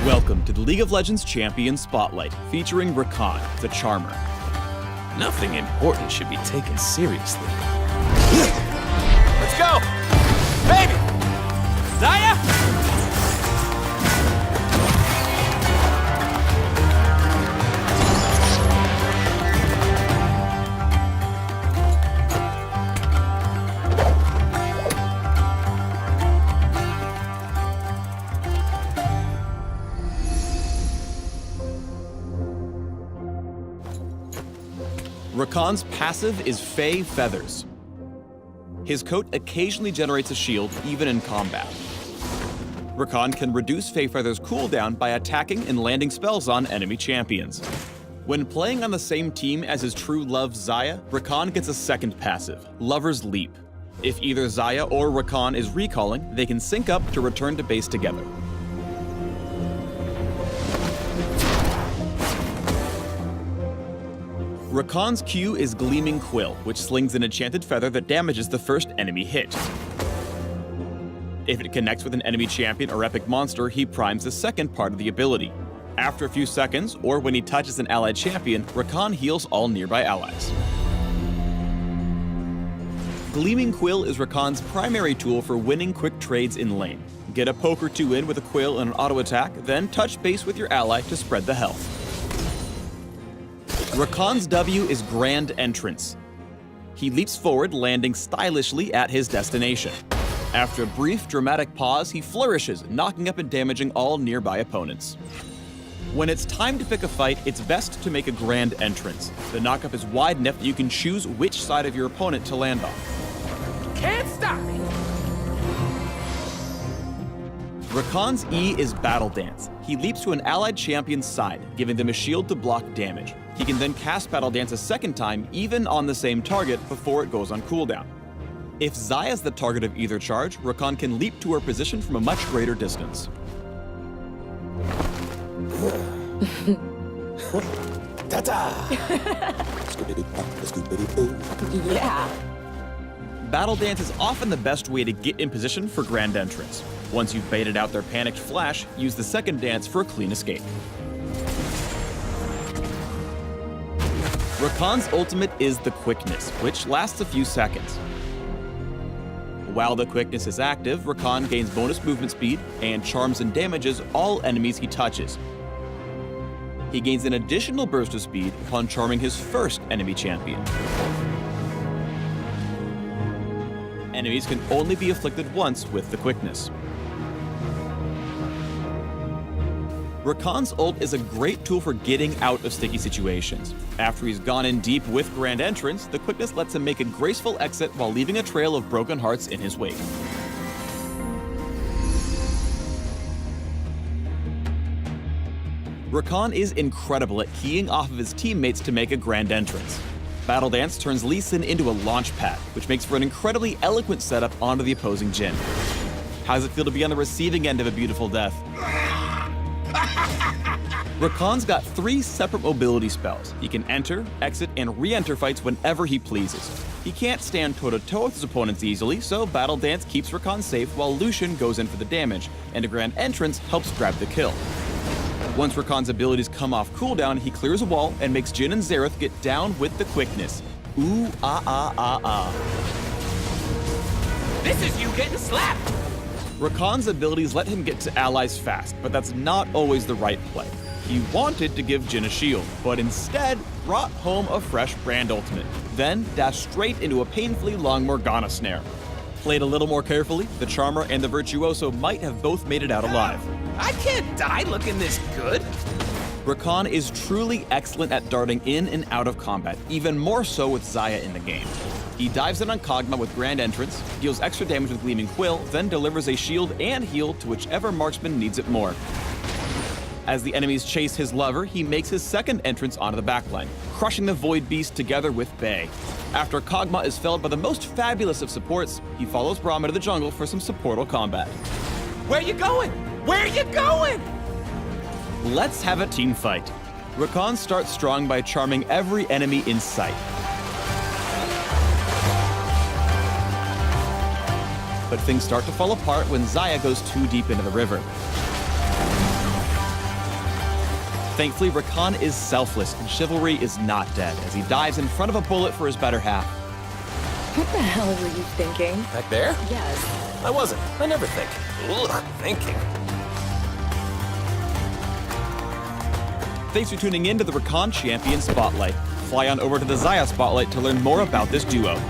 Welcome to the League of Legends Champion Spotlight, featuring Rakan, the Charmer. Nothing important should be taken seriously. Let's go! Baby! Zaya! Rakan's passive is Fey Feathers. His coat occasionally generates a shield, even in combat. Rakan can reduce Fey Feathers' cooldown by attacking and landing spells on enemy champions. When playing on the same team as his true love Zaya, Rakan gets a second passive, Lover's Leap. If either Zaya or Rakan is recalling, they can sync up to return to base together. Rakan's Q is Gleaming Quill, which slings an enchanted feather that damages the first enemy hit. If it connects with an enemy champion or epic monster, he primes the second part of the ability. After a few seconds, or when he touches an allied champion, Rakan heals all nearby allies. Gleaming Quill is Rakan's primary tool for winning quick trades in lane. Get a poke or two in with a quill and an auto attack, then touch base with your ally to spread the health. Rakan's W is Grand Entrance. He leaps forward, landing stylishly at his destination. After a brief, dramatic pause, he flourishes, knocking up and damaging all nearby opponents. When it's time to pick a fight, it's best to make a Grand Entrance. The knockup is wide enough that you can choose which side of your opponent to land on. Can't stop me! Rakan's E is Battle Dance. He leaps to an allied champion's side, giving them a shield to block damage. He can then cast Battle Dance a second time, even on the same target, before it goes on cooldown. If Zaya's the target of either charge, Rakan can leap to her position from a much greater distance. Yeah. Battle Dance is often the best way to get in position for Grand Entrance. Once you've baited out their panicked flash, use the second dance for a clean escape. Rakan's ultimate is the Quickness, which lasts a few seconds. While the Quickness is active, Rakan gains bonus movement speed and charms and damages all enemies he touches. He gains an additional burst of speed upon charming his first enemy champion. Enemies can only be afflicted once with the Quickness. Rakan's ult is a great tool for getting out of sticky situations. After he's gone in deep with Grand Entrance, the Quickness lets him make a graceful exit while leaving a trail of broken hearts in his wake. Rakan is incredible at keying off of his teammates to make a Grand Entrance. Battle Dance turns Lee Sin into a launch pad, which makes for an incredibly eloquent setup onto the opposing Jhin. How does it feel to be on the receiving end of a beautiful death? Rakan's got 3 separate mobility spells. He can enter, exit, and re-enter fights whenever he pleases. He can't stand toe-to-toe with his opponents easily, so Battle Dance keeps Rakan safe while Lucian goes in for the damage, and a Grand Entrance helps grab the kill. Once Rakan's abilities come off cooldown, he clears a wall and makes Jhin and Xerath get down with the Quickness. Ooh, ah, ah, ah, ah. This is you getting slapped! Rakan's abilities let him get to allies fast, but that's not always the right play. He wanted to give Jhin a shield, but instead brought home a fresh brand ultimate, then dashed straight into a painfully long Morgana snare. Played a little more carefully, the Charmer and the Virtuoso might have both made it out alive. I can't die looking this good! Rakan is truly excellent at darting in and out of combat, even more so with Zaya in the game. He dives in on Kog'Maw with Grand Entrance, deals extra damage with Gleaming Quill, then delivers a shield and heal to whichever marksman needs it more. As the enemies chase his lover, he makes his second entrance onto the backline, crushing the Void Beast together with Bae. After Kog'Maw is felled by the most fabulous of supports, he follows Braum into the jungle for some supportal combat. Where you going? Where you going? Let's have a team fight. Rakan starts strong by charming every enemy in sight. But things start to fall apart when Zaya goes too deep into the river. Thankfully, Rakan is selfless, and chivalry is not dead, as he dives in front of a bullet for his better half. What the hell were you thinking? Back there? Yes. I wasn't. I never think. Ugh, thinking. Thanks for tuning in to the Rakan Champion Spotlight. Fly on over to the Zaya Spotlight to learn more about this duo.